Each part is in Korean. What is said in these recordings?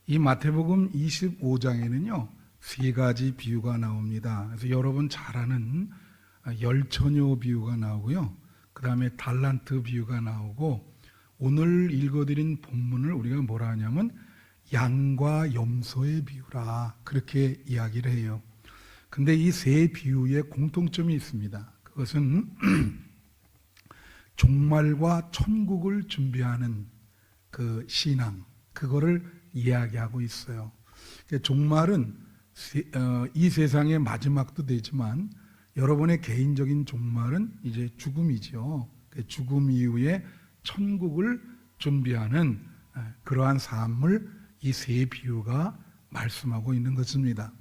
이 마태복음 25장에는요, 세 가지 비유가 나옵니다. 그래서 여러분 잘 아는 열처녀 비유가 나오고요. 그 다음에 달란트 비유가 나오고, 오늘 읽어드린 본문을 우리가 뭐라 하냐면 양과 염소의 비유라, 그렇게 이야기를 해요. 근데 이 세 비유에 공통점이 있습니다. 그것은 종말과 천국을 준비하는 그 신앙, 그거를 이야기하고 있어요. 종말은 이 세상의 마지막도 되지만 여러분의 개인적인 종말은 이제 죽음이죠. 죽음 이후에 천국을 준비하는 그러한 삶을 이 세 비유가 말씀하고 있는 것입니다.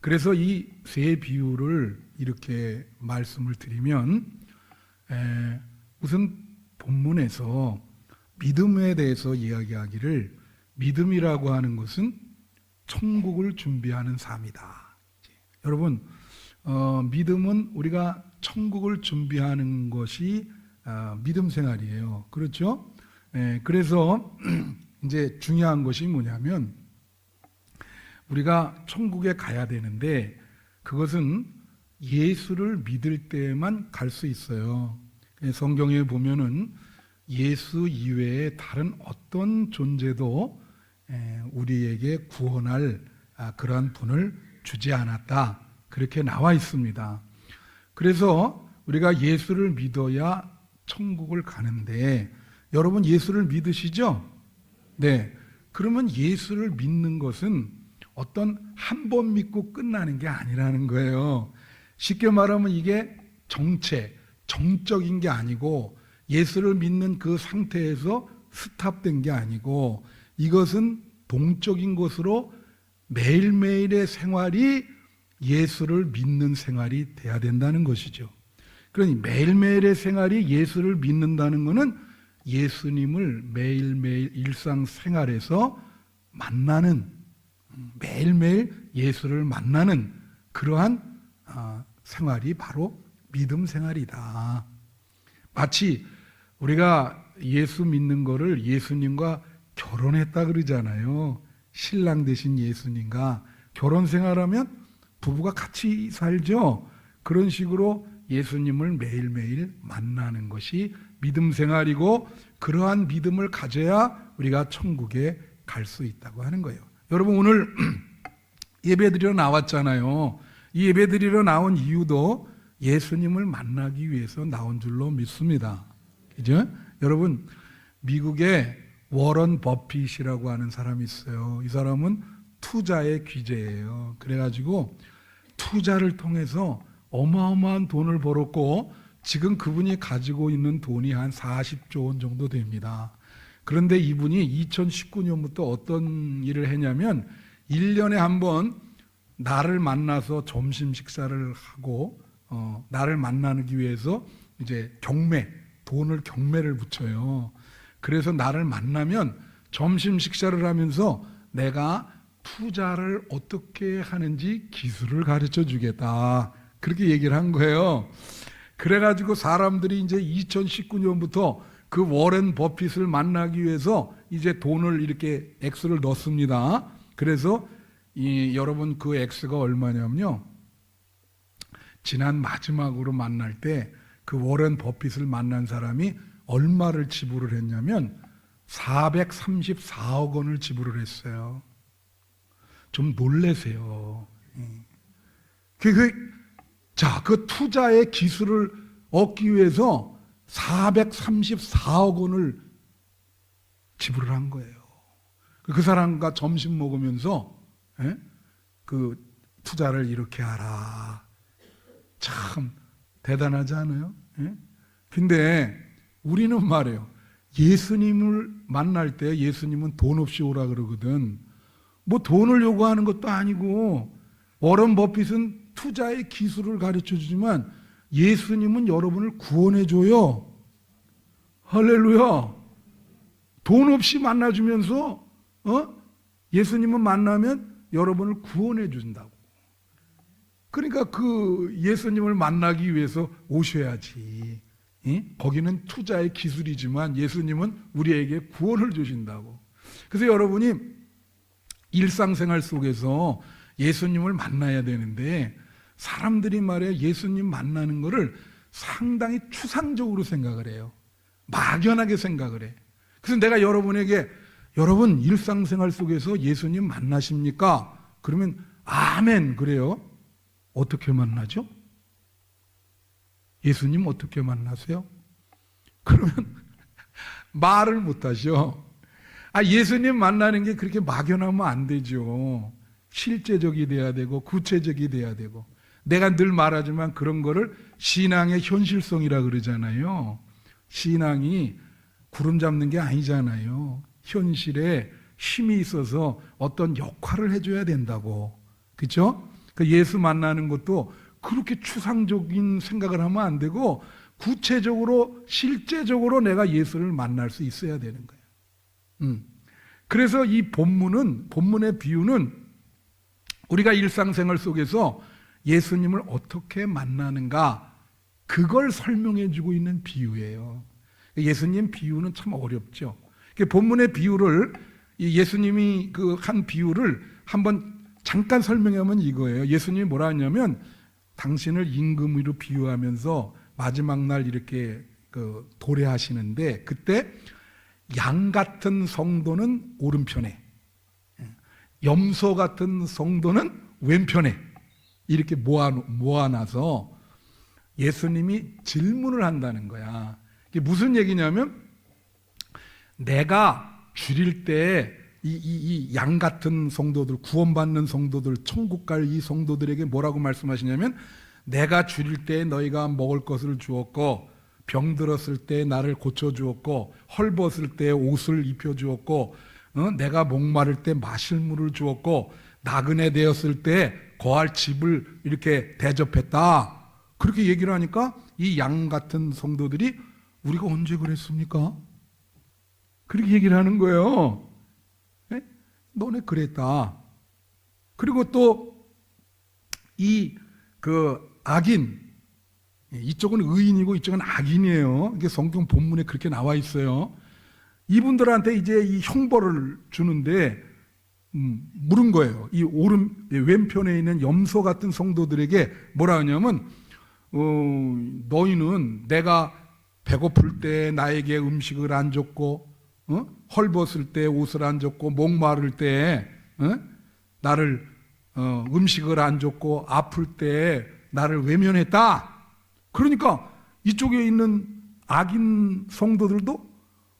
그래서 이 세 비유를 이렇게 말씀을 드리면, 우선 본문에서 믿음에 대해서 이야기하기를, 믿음이라고 하는 것은 천국을 준비하는 삶이다. 여러분, 믿음은 우리가 천국을 준비하는 것이 믿음 생활이에요. 그렇죠? 그래서 이제 중요한 것이 뭐냐면, 우리가 천국에 가야 되는데 그것은 예수를 믿을 때만 갈 수 있어요. 성경에 보면은 예수 이외에 다른 어떤 존재도 우리에게 구원할 그러한 분을 주지 않았다, 그렇게 나와 있습니다. 그래서 우리가 예수를 믿어야 천국을 가는데, 여러분 예수를 믿으시죠? 네. 그러면 예수를 믿는 것은 어떤 한 번 믿고 끝나는 게 아니라는 거예요. 쉽게 말하면 이게 정적인 게 아니고, 예수를 믿는 그 상태에서 스탑된 게 아니고, 이것은 동적인 것으로 매일매일의 생활이 예수를 믿는 생활이 돼야 된다는 것이죠. 그러니 매일매일의 생활이 예수를 믿는다는 것은 예수님을 매일매일 일상생활에서 만나는, 매일매일 예수를 만나는 그러한 생활이 바로 믿음 생활이다. 마치 우리가 예수 믿는 거를 예수님과 결혼했다 그러잖아요. 신랑 되신 예수님과 결혼 생활하면 부부가 같이 살죠. 그런 식으로 예수님을 매일매일 만나는 것이 믿음 생활이고, 그러한 믿음을 가져야 우리가 천국에 갈 수 있다고 하는 거예요. 여러분 오늘 예배드리러 나왔잖아요. 이 예배드리러 나온 이유도 예수님을 만나기 위해서 나온 줄로 믿습니다. 그죠? 여러분, 미국에 워런 버핏이라고 하는 사람이 있어요. 이 사람은 투자의 귀재예요. 그래가지고 투자를 통해서 어마어마한 돈을 벌었고, 지금 그분이 가지고 있는 돈이 한 40조 원 정도 됩니다. 그런데 이분이 2019년부터 어떤 일을 했냐면, 1년에 한 번 나를 만나서 점심 식사를 하고, 나를 만나기 위해서 이제 돈을 경매를 붙여요. 그래서 나를 만나면 점심 식사를 하면서 내가 투자를 어떻게 하는지 기술을 가르쳐 주겠다, 그렇게 얘기를 한 거예요. 그래가지고 사람들이 이제 2019년부터 그 워렌 버핏을 만나기 위해서 이제 돈을 이렇게 액수를 넣습니다. 그래서 여러분 그 액수가 얼마냐면요, 지난 마지막으로 만날 때 그 워렌 버핏을 만난 사람이 얼마를 지불을 했냐면 434억 원을 지불을 했어요. 좀 놀라세요. 그 투자의 기술을 얻기 위해서 434억 원을 지불을 한 거예요. 그 사람과 점심 먹으면서 그 투자를 이렇게 하라. 참 대단하지 않아요? 근데 우리는 말이에요, 예수님을 만날 때 예수님은 돈 없이 오라 그러거든. 뭐 돈을 요구하는 것도 아니고, 워런 버핏은 투자의 기술을 가르쳐 주지만 예수님은 여러분을 구원해 줘요. 할렐루야. 돈 없이 만나주면서 예수님은 만나면 여러분을 구원해 준다고. 그러니까 그 예수님을 만나기 위해서 오셔야지. 거기는 투자의 기술이지만 예수님은 우리에게 구원을 주신다고. 그래서 여러분이 일상생활 속에서 예수님을 만나야 되는데 사람들이 말해 예수님 만나는 거를 상당히 추상적으로 생각을 해요. 막연하게 생각을 해. 그래서 내가 여러분에게 여러분 일상생활 속에서 예수님 만나십니까? 그러면 아멘 그래요. 어떻게 만나죠? 예수님 어떻게 만나세요? 그러면 말을 못 하셔. 예수님 만나는 게 그렇게 막연하면 안 되죠. 실제적이 돼야 되고 구체적이 돼야 되고. 내가 늘 말하지만 그런 거를 신앙의 현실성이라 그러잖아요. 신앙이 구름 잡는 게 아니잖아요. 현실에 힘이 있어서 어떤 역할을 해줘야 된다고. 그렇죠? 예수 만나는 것도 그렇게 추상적인 생각을 하면 안 되고 구체적으로 실제적으로 내가 예수를 만날 수 있어야 되는 거예요. 그래서 이 본문의 비유는 우리가 일상생활 속에서 예수님을 어떻게 만나는가 그걸 설명해 주고 있는 비유예요. 예수님 비유는 참 어렵죠. 본문의 비유를 예수님이 한 비유를 한번 잠깐 설명하면 이거예요. 예수님이 뭐라 하냐면 당신을 임금으로 비유하면서 마지막 날 이렇게 도래하시는데 그때 양 같은 성도는 오른편에 염소 같은 성도는 왼편에 이렇게 모아놔서 예수님이 질문을 한다는 거야. 이게 무슨 얘기냐면 내가 줄일 때 이 양 같은 성도들, 구원받는 성도들, 천국 갈 이 성도들에게 뭐라고 말씀하시냐면 내가 줄일 때 너희가 먹을 것을 주었고 병들었을 때 나를 고쳐주었고 헐벗을 때 옷을 입혀주었고 내가 목마를 때 마실 물을 주었고 나그네 되었을 때 거할 집을 이렇게 대접했다. 그렇게 얘기를 하니까 이 양 같은 성도들이 우리가 언제 그랬습니까? 그렇게 얘기를 하는 거예요. 네? 너네 그랬다. 그리고 또 이 악인, 이쪽은 의인이고 이쪽은 악인이에요. 이게 성경 본문에 그렇게 나와 있어요. 이분들한테 이제 이 형벌을 주는데 물은 거예요. 이 왼편에 있는 염소 같은 성도들에게 뭐라 하냐면 너희는 내가 배고플 때 나에게 음식을 안 줬고 헐벗을 때 옷을 안 줬고 목마를 때 나를 음식을 안 줬고 아플 때 나를 외면했다. 그러니까 이쪽에 있는 악인 성도들도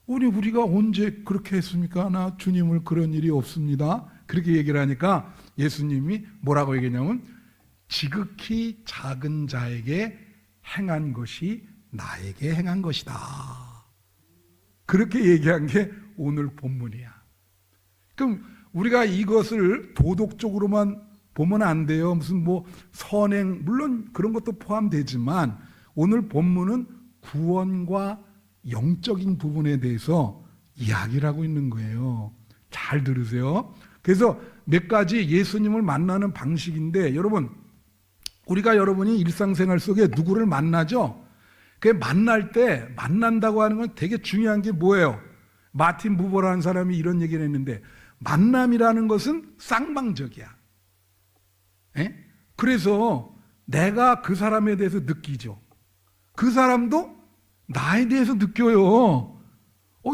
우리가 언제 그렇게 했습니까? 나 주님을 그런 일이 없습니다. 그렇게 얘기를 하니까 예수님이 뭐라고 얘기했냐면 지극히 작은 자에게 행한 것이 나에게 행한 것이다. 그렇게 얘기한 게 오늘 본문이야. 그럼 우리가 이것을 도덕적으로만 보면 안 돼요. 무슨 선행, 물론 그런 것도 포함되지만 오늘 본문은 구원과 영적인 부분에 대해서 이야기를 하고 있는 거예요. 잘 들으세요. 그래서 몇 가지 예수님을 만나는 방식인데 여러분이 일상생활 속에 누구를 만나죠? 그 만날 때 만난다고 하는 건 되게 중요한 게 뭐예요? 마틴 부버라는 사람이 이런 얘기를 했는데 만남이라는 것은 쌍방적이야. 그래서 내가 그 사람에 대해서 느끼죠. 그 사람도 나에 대해서 느껴요.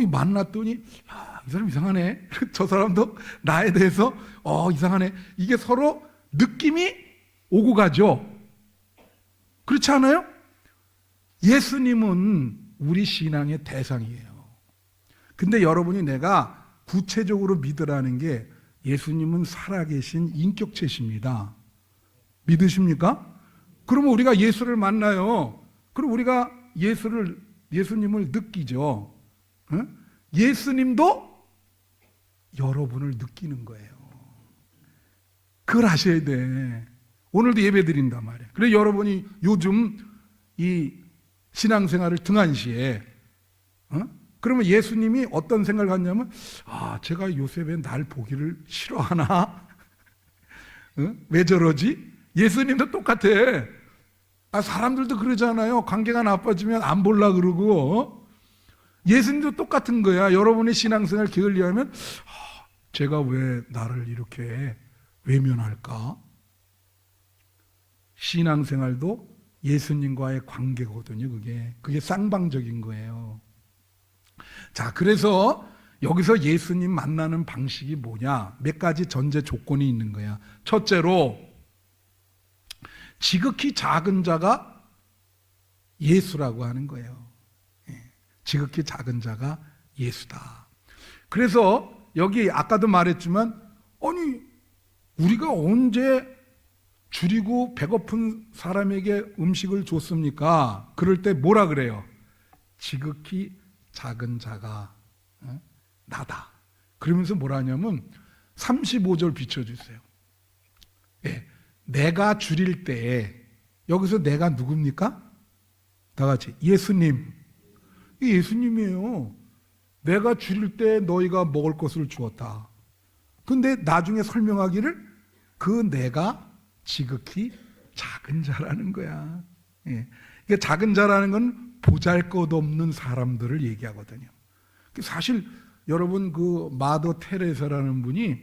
만났더니 이 사람 이상하네. 저 사람도 나에 대해서 이상하네. 이게 서로 느낌이 오고 가죠. 그렇지 않아요? 예수님은 우리 신앙의 대상이에요. 근데 여러분이 내가 구체적으로 믿으라는 게 예수님은 살아계신 인격체십니다. 믿으십니까? 그러면 우리가 예수를 만나요. 그럼 우리가 예수님을 느끼죠. 예수님도 여러분을 느끼는 거예요. 그걸 아셔야 돼. 오늘도 예배 드린단 말이에요. 그래서 여러분이 요즘 이 신앙생활을 등한시에 그러면 예수님이 어떤 생각을 갖냐면 제가 요새 왜 날 보기를 싫어하나? 왜 저러지? 예수님도 똑같아. 사람들도 그러잖아요. 관계가 나빠지면 안 볼라 그러고 예수님도 똑같은 거야. 여러분의 신앙생활 게을리하면 쟤가 왜 나를 이렇게 외면할까? 신앙생활도 예수님과의 관계거든요. 그게 쌍방적인 거예요. 자, 그래서 여기서 예수님 만나는 방식이 뭐냐? 몇 가지 전제 조건이 있는 거야. 첫째로 지극히 작은 자가 예수라고 하는 거예요. 지극히 작은 자가 예수다. 그래서 여기 아까도 말했지만, 아니 우리가 언제 줄이고 배고픈 사람에게 음식을 줬습니까? 그럴 때 뭐라 그래요? 지극히 작은 자가 나다. 그러면서 뭐라 하냐면 35절 비춰주세요. 네, 내가 줄일 때, 여기서 내가 누굽니까? 다 같이 예수님. 예수님이에요. 내가 줄일 때 너희가 먹을 것을 주었다. 근데 나중에 설명하기를 그 내가 지극히 작은 자라는 거야. 예. 그러니까 작은 자라는 건 보잘것없는 사람들을 얘기하거든요. 사실 여러분 그 마더 테레사라는 분이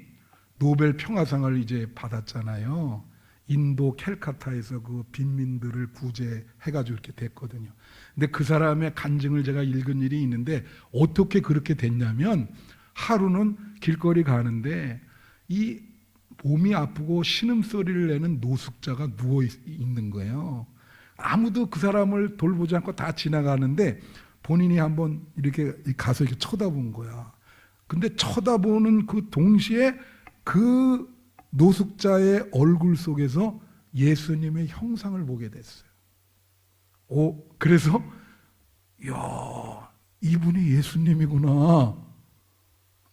노벨 평화상을 이제 받았잖아요. 인도 캘카타에서 그 빈민들을 구제해가지고 이렇게 됐거든요. 근데 그 사람의 간증을 제가 읽은 일이 있는데, 어떻게 그렇게 됐냐면, 하루는 길거리 가는데 이 몸이 아프고 신음소리를 내는 노숙자가 누워 있는 거예요. 아무도 그 사람을 돌보지 않고 다 지나가는데 본인이 한번 이렇게 가서 이렇게 쳐다본 거야. 근데 쳐다보는 그 동시에 그 노숙자의 얼굴 속에서 예수님의 형상을 보게 됐어요. 그래서 야, 이분이 예수님이구나.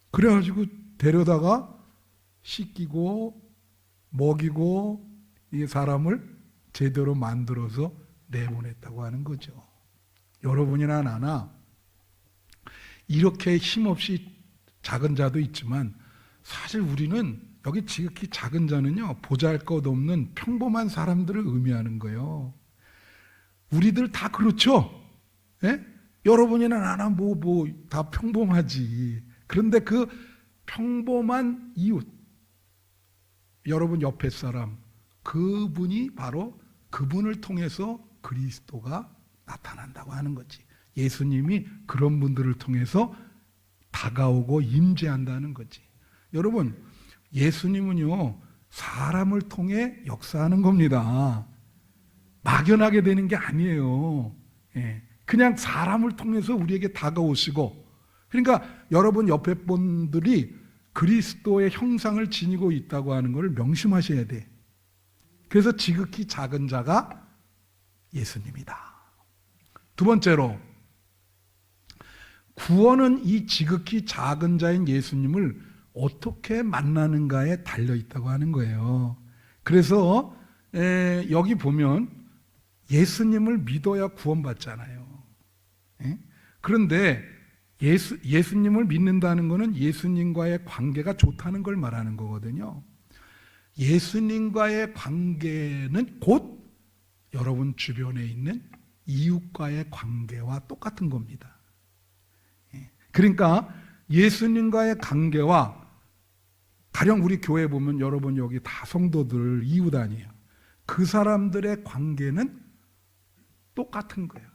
그래가지고 데려다가 씻기고 먹이고 이 사람을 제대로 만들어서 내보냈다고 하는 거죠. 여러분이나 나나 이렇게 힘없이 작은 자도 있지만, 사실 우리는 여기 지극히 작은 자는요, 보잘것없는 평범한 사람들을 의미하는 거예요. 우리들 다 그렇죠? 예? 여러분이나 나나 다 평범하지. 그런데 그 평범한 이웃, 여러분 옆에 사람, 그분이 바로 그분을 통해서 그리스도가 나타난다고 하는 거지. 예수님이 그런 분들을 통해서 다가오고 임재한다는 거지. 여러분, 예수님은요, 사람을 통해 역사하는 겁니다. 막연하게 되는 게 아니에요. 예. 그냥 사람을 통해서 우리에게 다가오시고, 그러니까 여러분 옆에 분들이 그리스도의 형상을 지니고 있다고 하는 걸 명심하셔야 돼. 그래서 지극히 작은 자가 예수님이다. 두 번째로, 구원은 이 지극히 작은 자인 예수님을 어떻게 만나는가에 달려 있다고 하는 거예요. 그래서 여기 보면 예수님을 믿어야 구원받잖아요. 그런데 예수님을 믿는다는 것은 예수님과의 관계가 좋다는 걸 말하는 거거든요. 예수님과의 관계는 곧 여러분 주변에 있는 이웃과의 관계와 똑같은 겁니다. 그러니까 예수님과의 관계와, 가령 우리 교회 보면 여러분 여기 다 성도들 이웃 아니에요. 그 사람들의 관계는 똑같은 거예요.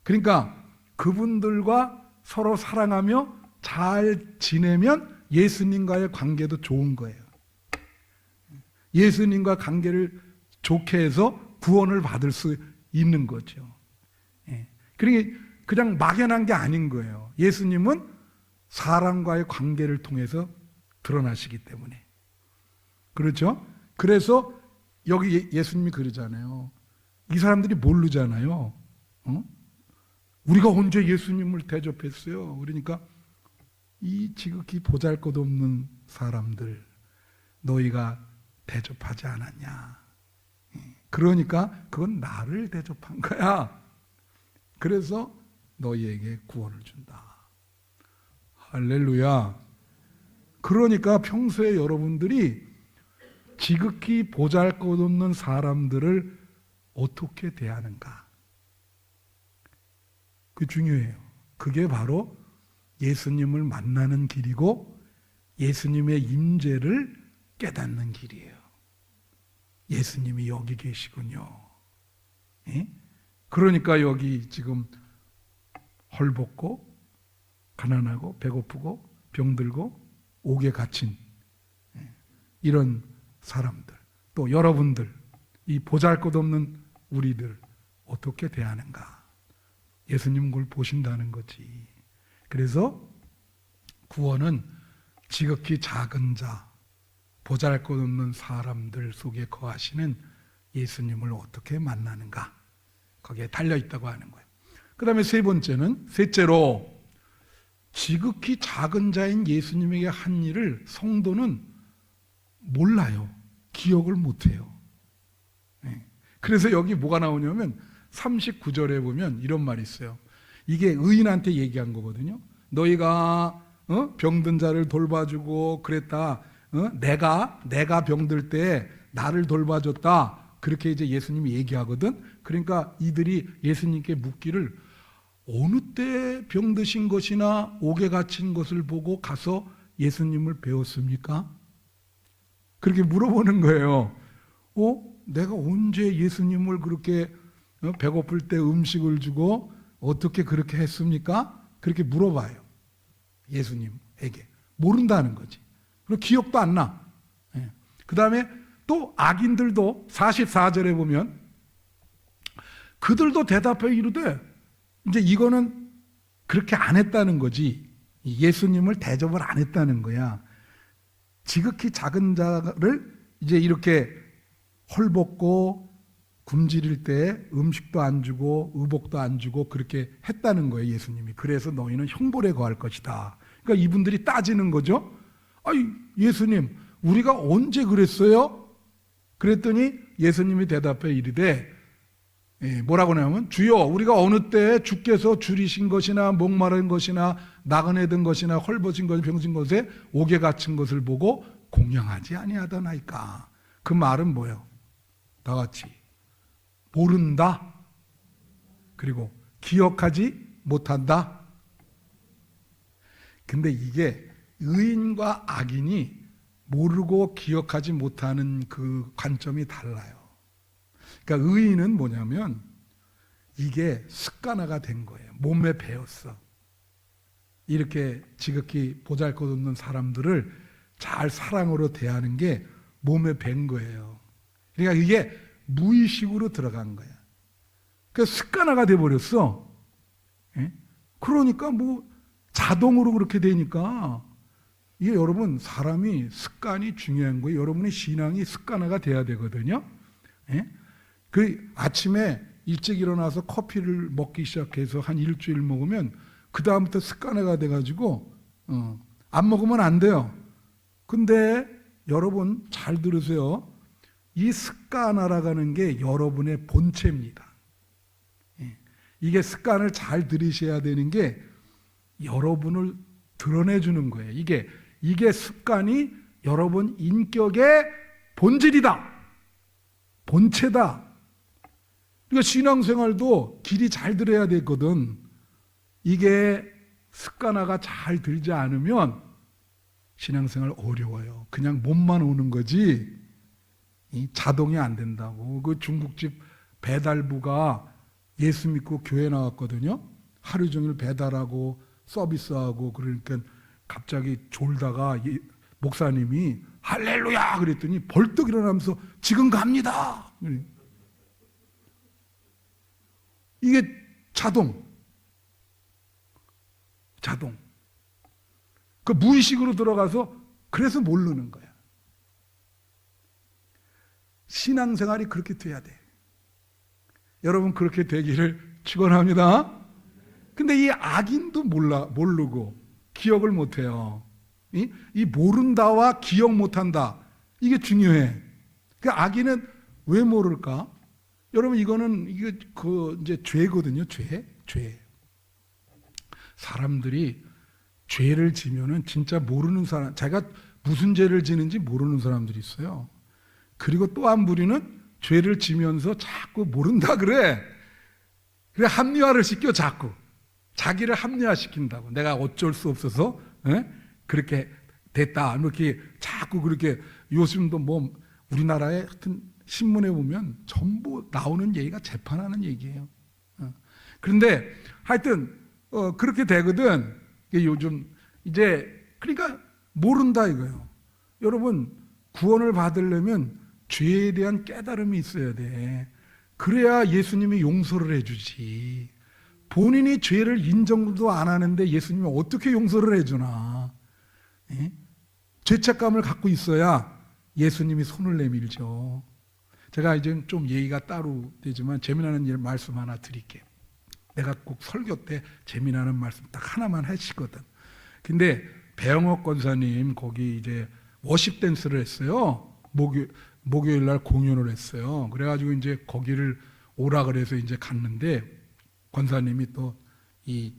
그러니까 그분들과 서로 사랑하며 잘 지내면 예수님과의 관계도 좋은 거예요. 예수님과 관계를 좋게 해서 구원을 받을 수 있는 거죠. 그러니까 그냥 막연한 게 아닌 거예요. 예수님은 사람과의 관계를 통해서 드러나시기 때문에. 그렇죠? 그래서 여기 예수님이 그러잖아요. 이 사람들이 모르잖아요. 우리가 언제 예수님을 대접했어요? 그러니까 이 지극히 보잘것없는 사람들 너희가 대접하지 않았냐. 그러니까 그건 나를 대접한 거야. 그래서 너희에게 구원을 준다. 할렐루야. 그러니까 평소에 여러분들이 지극히 보잘것없는 사람들을 어떻게 대하는가, 그게 중요해요. 그게 바로 예수님을 만나는 길이고 예수님의 임재를 깨닫는 길이에요. 예수님이 여기 계시군요. 예? 그러니까 여기 지금 헐벗고 가난하고 배고프고 병들고 옥에 갇힌 이런 사람들, 또 여러분들, 이 보잘것없는 우리들 어떻게 대하는가? 예수님 그걸 보신다는 거지. 그래서 구원은 지극히 작은 자, 보잘것없는 사람들 속에 거하시는 예수님을 어떻게 만나는가? 거기에 달려있다고 하는 거예요. 그 다음에 셋째로 지극히 작은 자인 예수님에게 한 일을 성도는 몰라요. 기억을 못해요. 그래서 여기 뭐가 나오냐면 39절에 보면 이런 말이 있어요. 이게 의인한테 얘기한 거거든요. 너희가 병든 자를 돌봐주고 그랬다. 내가 병들 때 나를 돌봐줬다. 그렇게 이제 예수님이 얘기하거든. 그러니까 이들이 예수님께 묻기를 어느 때 병드신 것이나 옥에 갇힌 것을 보고 가서 예수님을 배웠습니까? 그렇게 물어보는 거예요. 내가 언제 예수님을 그렇게 배고플 때 음식을 주고 어떻게 그렇게 했습니까? 그렇게 물어봐요. 예수님에게. 모른다는 거지. 그리고 기억도 안 나. 그 다음에 또 악인들도 44절에 보면 그들도 대답해 이르되 이제 이거는 그렇게 안 했다는 거지. 예수님을 대접을 안 했다는 거야. 지극히 작은 자를 이제 이렇게 헐벗고 굶주릴 때 음식도 안 주고 의복도 안 주고 그렇게 했다는 거예요, 예수님이. 그래서 너희는 형벌에 거할 것이다. 그러니까 이분들이 따지는 거죠. 아이, 예수님, 우리가 언제 그랬어요? 그랬더니 예수님이 대답해 이르되 뭐라고 하냐면 주여 우리가 어느 때 주께서 줄이신 것이나 목마른 것이나 나그네 든 것이나 헐벗은 것이 병신 것에 옥에 갇힌 것을 보고 공양하지 아니하더나이까. 그 말은 뭐예요? 다 같이 모른다, 그리고 기억하지 못한다. 근데 이게 의인과 악인이 모르고 기억하지 못하는 그 관점이 달라요. 그러니까 의인은 뭐냐면 이게 습관화가 된 거예요. 몸에 배었어. 이렇게 지극히 보잘것없는 사람들을 잘 사랑으로 대하는 게 몸에 밴 거예요. 그러니까 이게 무의식으로 들어간 거야. 그러니까 습관화가 돼버렸어. 그러니까 뭐 자동으로 그렇게 되니까 이게 여러분 사람이 습관이 중요한 거예요. 여러분의 신앙이 습관화가 돼야 되거든요. 그 아침에 일찍 일어나서 커피를 먹기 시작해서 한 일주일 먹으면 그 다음부터 습관화가 돼가지고 안 먹으면 안 돼요. 근데 여러분 잘 들으세요. 이 습관화라고 하는 게 여러분의 본체입니다. 이게 습관을 잘 들으셔야 되는 게 여러분을 드러내주는 거예요. 이게 습관이 여러분 인격의 본질이다. 본체다. 그러니까 신앙생활도 길이 잘 들어야 되거든. 이게 습관화가 잘 들지 않으면 신앙생활 어려워요. 그냥 몸만 오는 거지 이 자동이 안 된다고. 그 중국집 배달부가 예수 믿고 교회 나왔거든요. 하루 종일 배달하고 서비스하고 그러니까 갑자기 졸다가 목사님이 할렐루야 그랬더니 벌떡 일어나면서 지금 갑니다. 이게 자동. 그 무의식으로 들어가서 그래서 모르는 거야. 신앙생활이 그렇게 돼야 돼. 여러분 그렇게 되기를 축원합니다. 근데 이 악인도 모르고 기억을 못해요. 이 모른다와 기억 못한다. 이게 중요해. 그 악인은 왜 모를까? 여러분 이게 이제 죄거든요. 죄. 사람들이 죄를 지면은 진짜 모르는 사람, 자기가 무슨 죄를 지는지 모르는 사람들이 있어요. 그리고 또 한 부류는 죄를 지면서 자꾸 모른다 그래. 그래 합리화를 시켜 자꾸. 자기를 합리화시킨다고. 내가 어쩔 수 없어서 그렇게 됐다. 이렇게 자꾸 그렇게 요즘도 뭐 우리나라에 하여튼 신문에 보면 전부 나오는 얘기가 재판하는 얘기예요. 그런데 하여튼 그렇게 되거든. 요즘 이제 그러니까 모른다 이거예요. 여러분 구원을 받으려면 죄에 대한 깨달음이 있어야 돼. 그래야 예수님이 용서를 해주지. 본인이 죄를 인정도 안 하는데 예수님이 어떻게 용서를 해주나. 죄책감을 갖고 있어야 예수님이 손을 내밀죠. 제가 이제 좀 얘기가 따로 되지만 재미나는 말씀 하나 드릴게요. 내가 꼭 설교 때 재미나는 말씀 딱 하나만 하시거든. 근데 배영옥 권사님 거기 이제 워십 댄스를 했어요. 목요일 날 공연을 했어요. 그래가지고 이제 거기를 오라 그래서 이제 갔는데 권사님이 또 이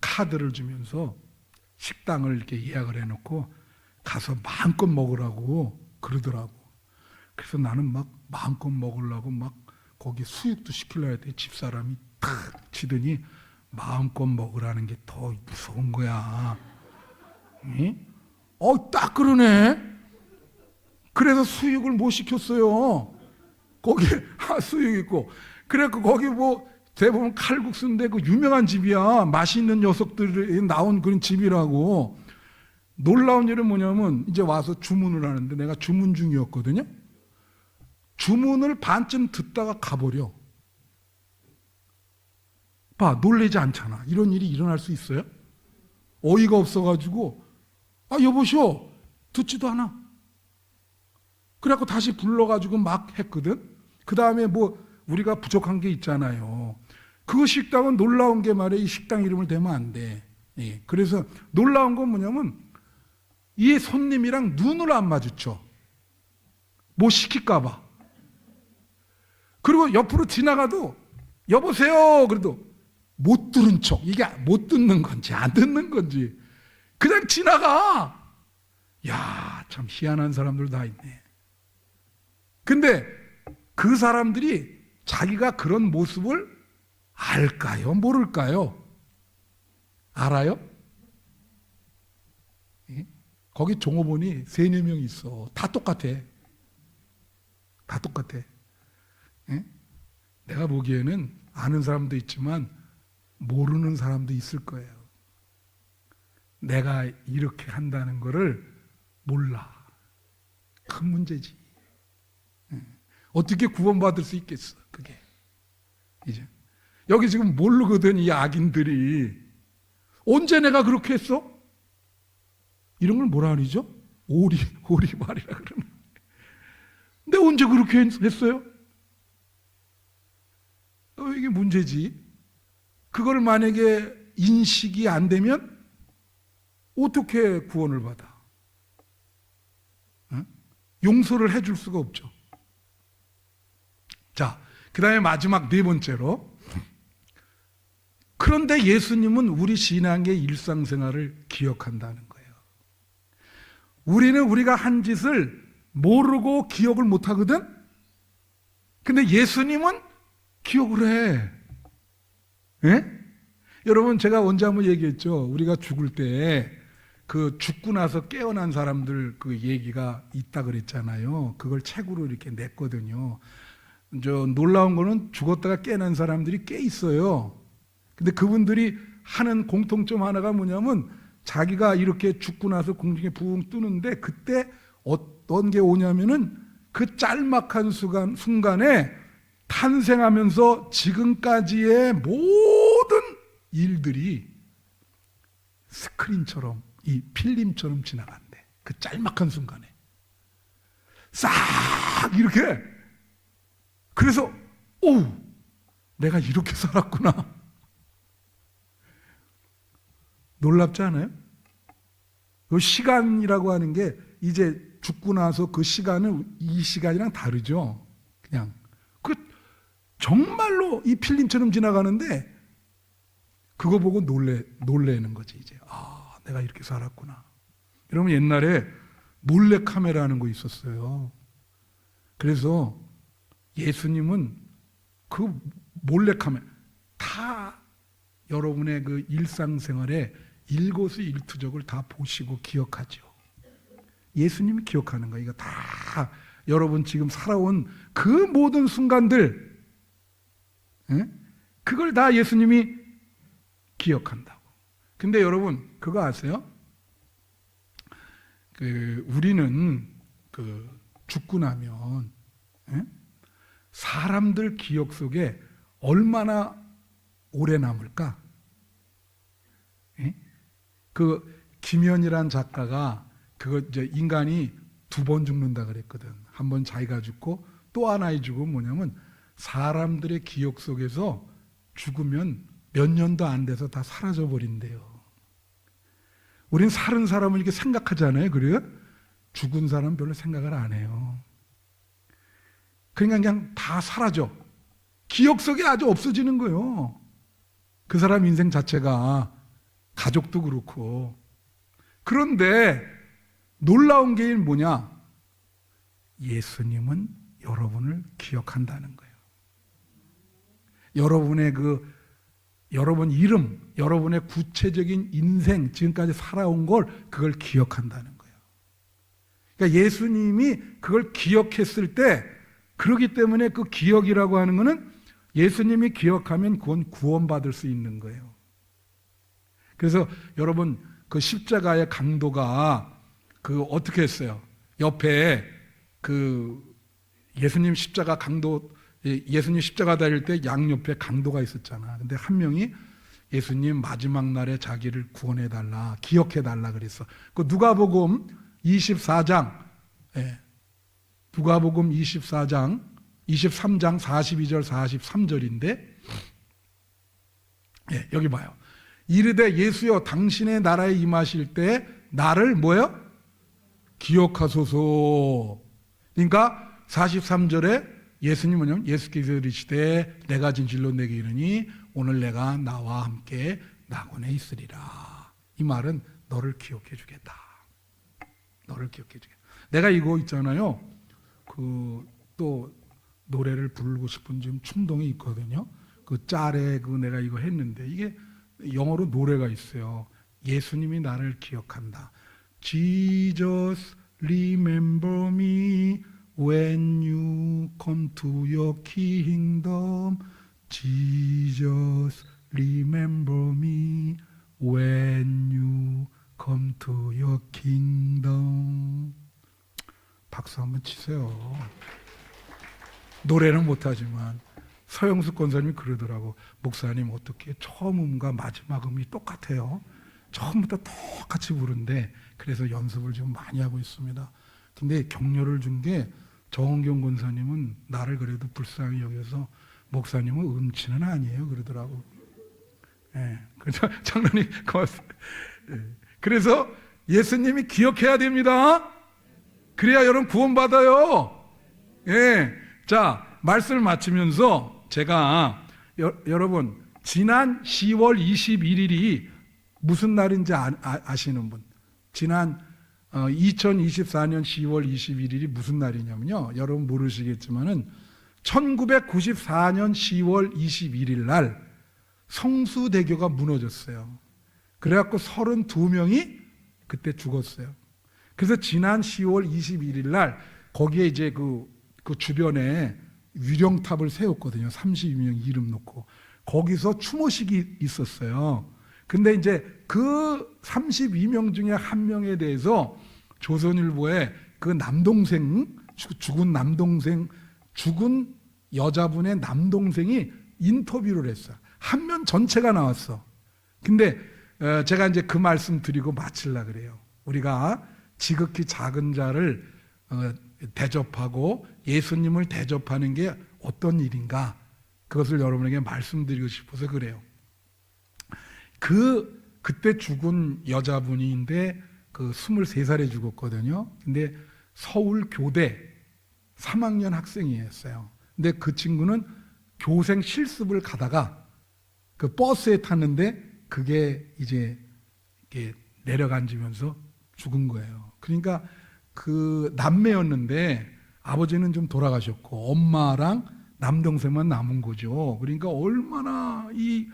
카드를 주면서 식당을 이렇게 예약을 해놓고 가서 마음껏 먹으라고 그러더라고. 그래서 나는 막 마음껏 먹으려고 막 거기 수육도 시키려 했더니 집사람이 탁 치더니 마음껏 먹으라는 게 더 무서운 거야. 딱 그러네. 그래서 수육을 못 시켰어요. 거기 수육 있고. 그래갖고 거기 뭐 대부분 칼국수인데 그 유명한 집이야. 맛있는 녀석들이 나온 그런 집이라고. 놀라운 일은 뭐냐면 이제 와서 주문을 하는데 내가 주문 중이었거든요. 주문을 반쯤 듣다가 가버려. 봐, 놀라지 않잖아. 이런 일이 일어날 수 있어요? 어이가 없어가지고 여보시오 듣지도 않아. 그래갖고 다시 불러가지고 막 했거든. 그 다음에 뭐 우리가 부족한 게 있잖아요. 그 식당은 놀라운 게 말이야. 이 식당 이름을 대면 안 돼. 그래서 놀라운 건 뭐냐면 이 손님이랑 눈을 안 마주쳐. 뭐 시킬까 봐. 그리고 옆으로 지나가도 여보세요 그래도 못 들은 척. 이게 못 듣는 건지 안 듣는 건지 그냥 지나가. 야, 참 희한한 사람들 다 있네. 근데 그 사람들이 자기가 그런 모습을 알까요? 모를까요? 알아요? 거기 종업원이 3-4명 있어. 다 똑같아. 다 똑같아. 내가 보기에는 아는 사람도 있지만 모르는 사람도 있을 거예요. 내가 이렇게 한다는 거를 몰라. 큰 문제지. 어떻게 구원받을 수 있겠어, 그게. 이제. 여기 지금 모르거든, 이 악인들이. 언제 내가 그렇게 했어? 이런 걸 뭐라 그러죠? 오리발이라 그러는. 근데 언제 그렇게 했어요? 이게 문제지. 그걸 만약에 인식이 안 되면 어떻게 구원을 받아? 용서를 해줄 수가 없죠. 자, 그 다음에 마지막 4번째로. 그런데 예수님은 우리 신앙의 일상생활을 기억한다는 거예요. 우리는 우리가 한 짓을 모르고 기억을 못 하거든? 근데 예수님은 기억을 해. 여러분, 제가 언제 한번 얘기했죠. 우리가 죽을 때 그 죽고 나서 깨어난 사람들 그 얘기가 있다 그랬잖아요. 그걸 책으로 이렇게 냈거든요. 놀라운 거는 죽었다가 깨어난 사람들이 꽤 있어요. 근데 그분들이 하는 공통점 하나가 뭐냐면 자기가 이렇게 죽고 나서 공중에 붕 뜨는데 그때 어떤 게 오냐면은 그 짤막한 순간에 탄생하면서 지금까지의 모든 일들이 스크린처럼 이 필름처럼 지나간대. 그 짤막한 순간에 싹 이렇게. 그래서 내가 이렇게 살았구나. 놀랍지 않아요? 그 시간이라고 하는 게 이제 죽고 나서 그 시간은 이 시간이랑 다르죠. 그냥 정말로 이 필름처럼 지나가는데 그거 보고 놀래는 거지. 이제 내가 이렇게 살았구나. 여러분, 옛날에 몰래 카메라하는 거 있었어요. 그래서 예수님은 그 몰래 카메라 다 여러분의 그 일상생활에 일거수일투족을 다 보시고 기억하죠. 예수님이 기억하는 거예요. 이거 다 여러분 지금 살아온 그 모든 순간들, 그걸 다 예수님이 기억한다고. 근데 여러분 그거 아세요? 우리는 죽고 나면 사람들 기억 속에 얼마나 오래 남을까? 김현이란 작가가 그거 이제 인간이 2번 죽는다 그랬거든. 한 번 자기가 죽고 또 하나의 죽음은 뭐냐면 사람들의 기억 속에서 죽으면 몇 년도 안 돼서 다 사라져 버린대요. 우린 사는 사람을 이렇게 생각하잖아요. 그래요? 죽은 사람 별로 생각을 안 해요. 그냥 다 사라져. 기억 속에 아주 없어지는 거예요. 그 사람 인생 자체가, 가족도 그렇고. 그런데 놀라운 게 뭐냐? 예수님은 여러분을 기억한다는 거예요. 여러분의 여러분 이름, 여러분의 구체적인 인생, 지금까지 살아온 걸 그걸 기억한다는 거예요. 그러니까 예수님이 그걸 기억했을 때, 그렇기 때문에 그 기억이라고 하는 거는 예수님이 기억하면 그건 구원받을 수 있는 거예요. 그래서 여러분 그 십자가의 강도가 어떻게 했어요? 옆에 예수님 십자가 달릴 때 양옆에 강도가 있었잖아. 근데 한 명이 예수님 마지막 날에 자기를 구원해달라, 기억해달라 그랬어. 누가복음 24장, 누가복음 23장 42절 43절인데, 여기 봐요. 이르되 예수여 당신의 나라에 임하실 때 나를 뭐예요? 기억하소서. 그러니까 43절에 예수님 뭐냐면 예수께서 이르시되 내가 진실로 내게 이르니 오늘 내가 나와 함께 낙원에 있으리라. 이 말은 너를 기억해 주겠다. 너를 기억해 주겠다. 내가 이거 있잖아요. 또 노래를 부르고 싶은 지금 충동이 있거든요. 짤에 내가 이거 했는데 이게 영어로 노래가 있어요. 예수님이 나를 기억한다. Jesus remember me when you come to your kingdom. Jesus remember me when you come to your kingdom. 박수 한번 치세요. 노래는 못하지만 서영숙 권사님이 그러더라고. 목사님 어떻게 처음 음과 마지막 음이 똑같아요? 처음부터 똑같이 부른데 그래서 연습을 좀 많이 하고 있습니다. 근데 격려를 준 게 정은경 권사님은 나를 그래도 불쌍히 여겨서 목사님은 음치는 아니에요 그러더라고. 그래서 장로님 고맙습니다. 그래서 예수님이 기억해야 됩니다. 그래야 여러분 구원받아요. 자, 말씀을 마치면서 제가 여러분 지난 10월 21일이 무슨 날인지 아시는 분? 지난 2024년 10월 21일이 무슨 날이냐면요. 여러분 모르시겠지만은 1994년 10월 21일 날 성수대교가 무너졌어요. 그래갖고 32명이 그때 죽었어요. 그래서 지난 10월 21일 날 거기에 이제 그 주변에 유령탑을 세웠거든요. 32명 이름 놓고. 거기서 추모식이 있었어요. 근데 이제 그 32명 중에 한 명에 대해서 조선일보에 그 남동생, 죽은 여자분의 남동생이 인터뷰를 했어요. 한면 전체가 나왔어. 근데 제가 이제 그 말씀 드리고 마치려고 그래요. 우리가 지극히 작은 자를 대접하고 예수님을 대접하는 게 어떤 일인가, 그것을 여러분에게 말씀드리고 싶어서 그래요. 그때 죽은 여자분인데 23살에 죽었거든요. 근데 서울 교대 3학년 학생이었어요. 근데 그 친구는 교생 실습을 가다가 그 버스에 탔는데 그게 이제 이렇게 내려앉으면서 죽은 거예요. 그러니까 그 남매였는데 아버지는 좀 돌아가셨고 엄마랑 남동생만 남은 거죠. 그러니까 얼마나 이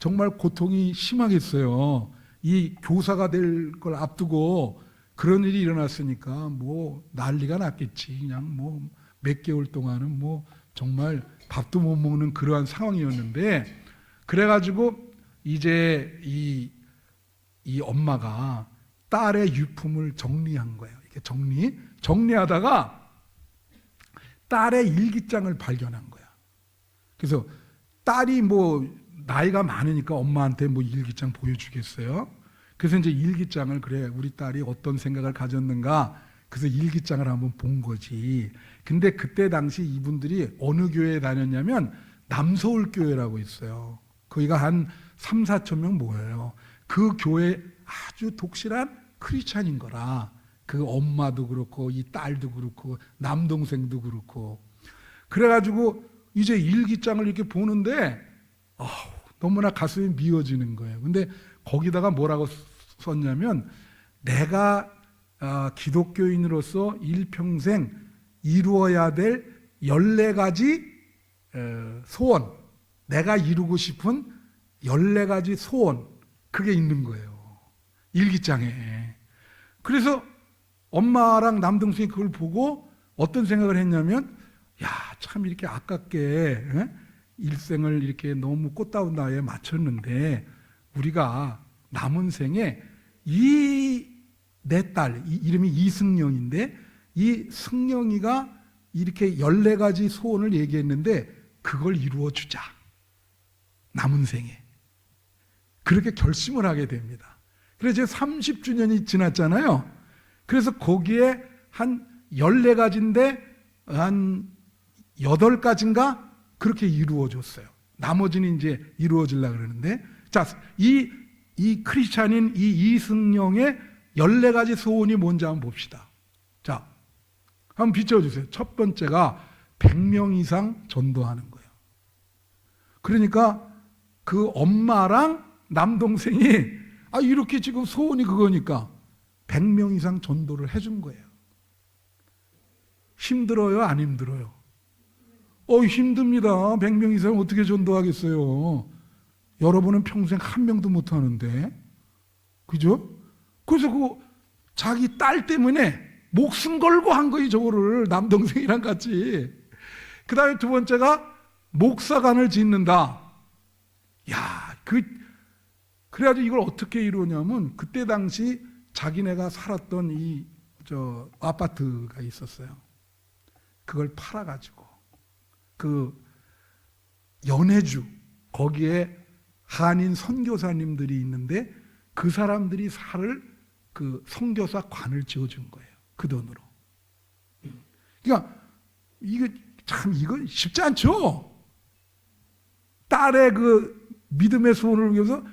정말 고통이 심하겠어요. 이 교사가 될 걸 앞두고 그런 일이 일어났으니까 뭐 난리가 났겠지. 그냥 뭐 몇 개월 동안은 뭐 정말 밥도 못 먹는 그러한 상황이었는데, 그래가지고 이제 이 엄마가 딸의 유품을 정리한 거예요. 이렇게 정리하다가 딸의 일기장을 발견한 거야. 그래서 딸이 뭐 나이가 많으니까 엄마한테 뭐 일기장 보여주겠어요? 그래서 이제 일기장을, 그래 우리 딸이 어떤 생각을 가졌는가, 그래서 일기장을 한번 본 거지. 근데 그때 당시 이분들이 어느 교회에 다녔냐면 남서울교회라고 있어요. 거기가 한 3, 4천 명 모여요. 그 교회 아주 독실한 크리스찬인 거라. 그 엄마도 그렇고 이 딸도 그렇고 남동생도 그렇고. 그래가지고 이제 일기장을 이렇게 보는데 너무나 가슴이 미어지는 거예요. 근데 거기다가 뭐라고 썼냐면, 내가 기독교인으로서 일평생 이루어야 될 14가지 소원, 내가 이루고 싶은 14가지 소원, 그게 있는 거예요, 일기장에. 그래서 엄마랑 남동생이 그걸 보고 어떤 생각을 했냐면, 야, 참 이렇게 아깝게 일생을 이렇게 너무 꽃다운 나이에 마쳤는데 우리가 남은 생에 내 딸, 이름이 이승영인데 이 승영이가 이렇게 14가지 소원을 얘기했는데 그걸 이루어주자, 남은 생에. 그렇게 결심을 하게 됩니다. 그래서 이제 30주년이 지났잖아요. 그래서 거기에 한 14가지인데 한 8가지인가 그렇게 이루어졌어요. 나머지는 이제 이루어지려고 그러는데, 자, 이 크리스찬인 이 이승영의 14가지 소원이 뭔지 한번 봅시다. 자, 한번 비춰주세요. 첫 번째가 100명 이상 전도하는 거예요. 그러니까 그 엄마랑 남동생이 이렇게 지금 소원이 그거니까 100명 이상 전도를 해준 거예요. 힘들어요? 안 힘들어요? 힘듭니다. 100명 이상 어떻게 전도하겠어요? 여러분은 평생 한 명도 못 하는데. 그죠? 그래서 자기 딸 때문에 목숨 걸고 한 거예요, 저거를. 남동생이랑 같이. 그 다음에 두 번째가 목사관을 짓는다. 야, 그래가지고 이걸 어떻게 이루냐면, 그때 당시 자기네가 살았던 아파트가 있었어요. 그걸 팔아가지고 그 연해주, 거기에 한인 선교사님들이 있는데 그 사람들이 그 선교사 관을 지어준 거예요, 그 돈으로. 그러니까 이거 쉽지 않죠. 딸의 그 믿음의 소원을 위해서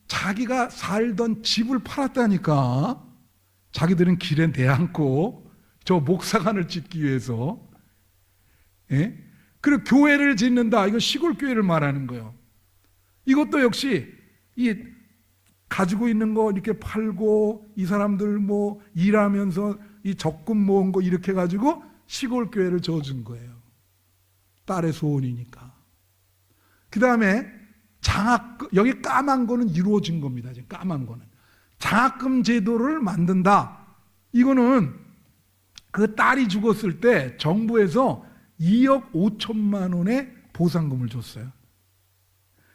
자기가 살던 집을 팔았다니까. 자기들은 길에 내앉고 저 목사관을 짓기 위해서. 예? 그리고 교회를 짓는다. 이거 시골 교회를 말하는 거예요. 이것도 역시 가지고 있는 거 이렇게 팔고, 이 사람들 뭐 일하면서 이 적금 모은 거 이렇게 가지고 시골 교회를 지어준 거예요. 딸의 소원이니까. 그 다음에 장학금, 여기 까만 거는 이루어진 겁니다. 지금 까만 거는 장학금 제도를 만든다. 이거는 그 딸이 죽었을 때 정부에서 2억 5천만 원의 보상금을 줬어요.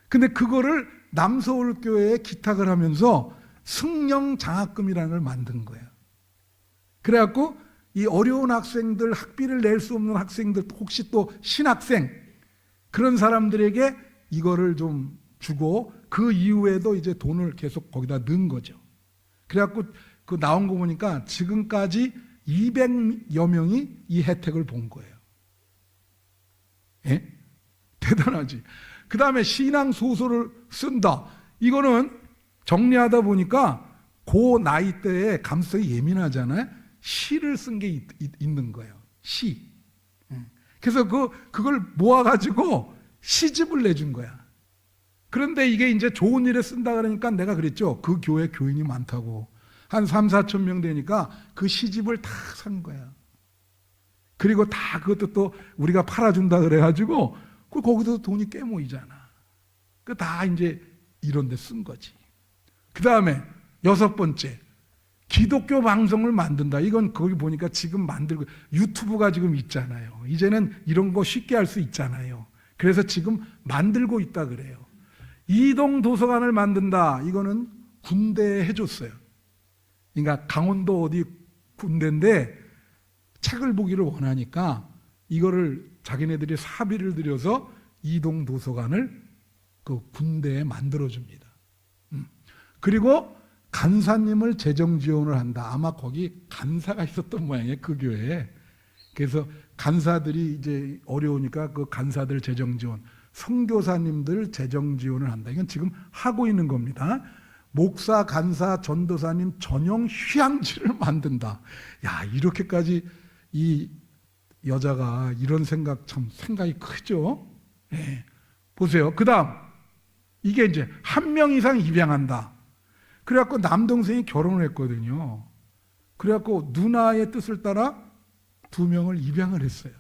근데 그거를 남서울교회에 기탁을 하면서 승령 장학금이라는 걸 만든 거예요. 그래갖고 이 어려운 학생들, 학비를 낼 수 없는 학생들, 혹시 또 신학생, 그런 사람들에게 이거를 좀 주고, 그 이후에도 이제 돈을 계속 거기다 넣은 거죠. 그래갖고 그 나온 거 보니까 지금까지 200여 명이 이 혜택을 본 거예요. 예? 대단하지. 그 다음에 신앙 소설을 쓴다. 이거는 정리하다 보니까 그 나이 때에 감성이 예민하잖아요. 시를 쓴 게 있는 거예요. 시. 그래서 그걸 모아가지고 시집을 내준 거야. 그런데 이게 이제 좋은 일에 쓴다 그러니까 내가 그랬죠. 그 교회 교인이 많다고. 한 3, 4천 명 되니까 그 시집을 다 산 거야. 그리고 다 그것도 또 우리가 팔아준다 그래가지고 거기서 돈이 꽤 모이잖아. 그 다 이제 이런 데 쓴 거지. 그 다음에 6번째, 기독교 방송을 만든다. 이건 거기 보니까 지금 만들고 유튜브가 지금 있잖아요. 이제는 이런 거 쉽게 할 수 있잖아요. 그래서 지금 만들고 있다 그래요. 이동 도서관을 만든다. 이거는 군대에 해줬어요. 그러니까 강원도 어디 군대인데 책을 보기를 원하니까 이거를 자기네들이 사비를 들여서 이동 도서관을 그 군대에 만들어줍니다. 그리고 간사님을 재정 지원을 한다. 아마 거기 간사가 있었던 모양이에요, 그 교회에. 그래서 간사들이 이제 어려우니까 그 간사들 재정 지원, 선교사님들 재정 지원을 한다. 이건 지금 하고 있는 겁니다. 목사, 간사, 전도사님 전용 휴양지를 만든다. 야, 이렇게까지 이 여자가 이런 생각, 참 생각이 크죠. 예. 보세요. 그 다음, 이게 이제 1명 이상 입양한다. 그래갖고 남동생이 결혼을 했거든요. 그래갖고 누나의 뜻을 따라 2명을 입양을 했어요.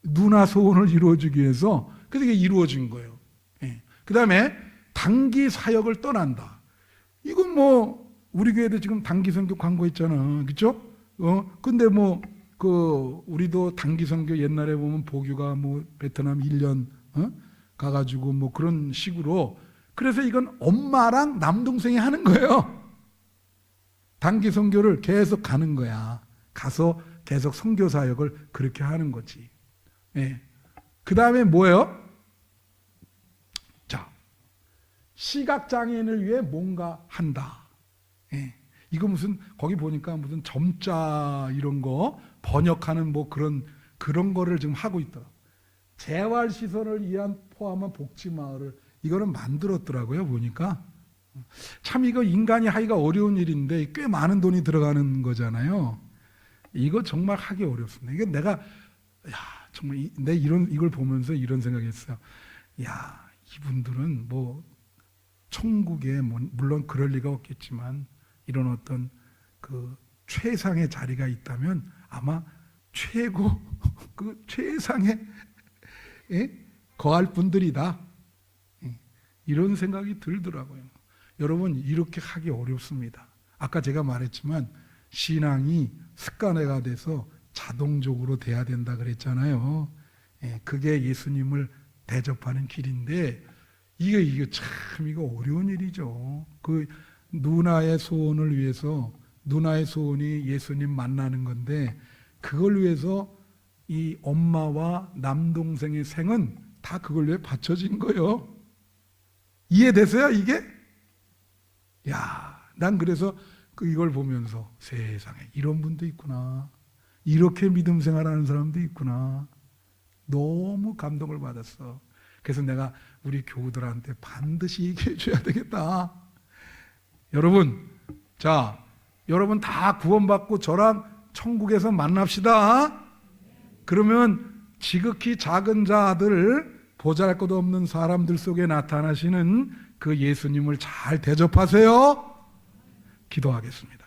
누나 소원을 이루어주기 위해서. 그래서 이게 이루어진 거예요. 예. 그 다음에 단기 사역을 떠난다. 이건 뭐 우리 교회도 지금 단기 선교 광고 있잖아, 그렇죠? 근데 뭐 그 우리도 단기 선교 옛날에 보면 보규가 뭐 베트남 1년 가가지고 뭐 그런 식으로. 그래서 이건 엄마랑 남동생이 하는 거예요. 단기 선교를 계속 가는 거야. 가서 계속 선교 사역을 그렇게 하는 거지. 예. 그 다음에 뭐예요? 자, 시각장애인을 위해 뭔가 한다. 예. 이거 무슨 거기 보니까 무슨 점자 이런 거 번역하는 뭐 그런 거를 지금 하고 있더라. 재활시설을 위한 포함한 복지마을을 이거는 만들었더라고요, 보니까. 참 이거 인간이 하기가 어려운 일인데 꽤 많은 돈이 들어가는 거잖아요. 이거 정말 하기 어렵습니다. 이게 내가 정말 내 이걸 보면서 이런 생각했어요. 야, 이분들은 뭐 천국에 물론 그럴 리가 없겠지만 이런 어떤 그 최상의 자리가 있다면 아마 최고 그 최상의 거할 분들이다. 이런 생각이 들더라고요. 여러분, 이렇게 하기 어렵습니다. 아까 제가 말했지만 신앙이 습관화가 돼서 자동적으로 돼야 된다 그랬잖아요. 그게 예수님을 대접하는 길인데 이게 참 이거 어려운 일이죠. 그 누나의 소원을 위해서, 누나의 소원이 예수님 만나는 건데 그걸 위해서 이 엄마와 남동생의 생은 다 그걸 위해 바쳐진 거예요. 이해되세요, 이게? 야, 난 그래서 이걸 보면서 세상에 이런 분도 있구나. 이렇게 믿음 생활하는 사람도 있구나. 너무 감동을 받았어. 그래서 내가 우리 교우들한테 반드시 얘기해 줘야 되겠다. 여러분, 자, 여러분 다 구원받고 저랑 천국에서 만납시다. 그러면 지극히 작은 자들, 보잘것 없는 사람들 속에 나타나시는 그 예수님을 잘 대접하세요. 기도하겠습니다.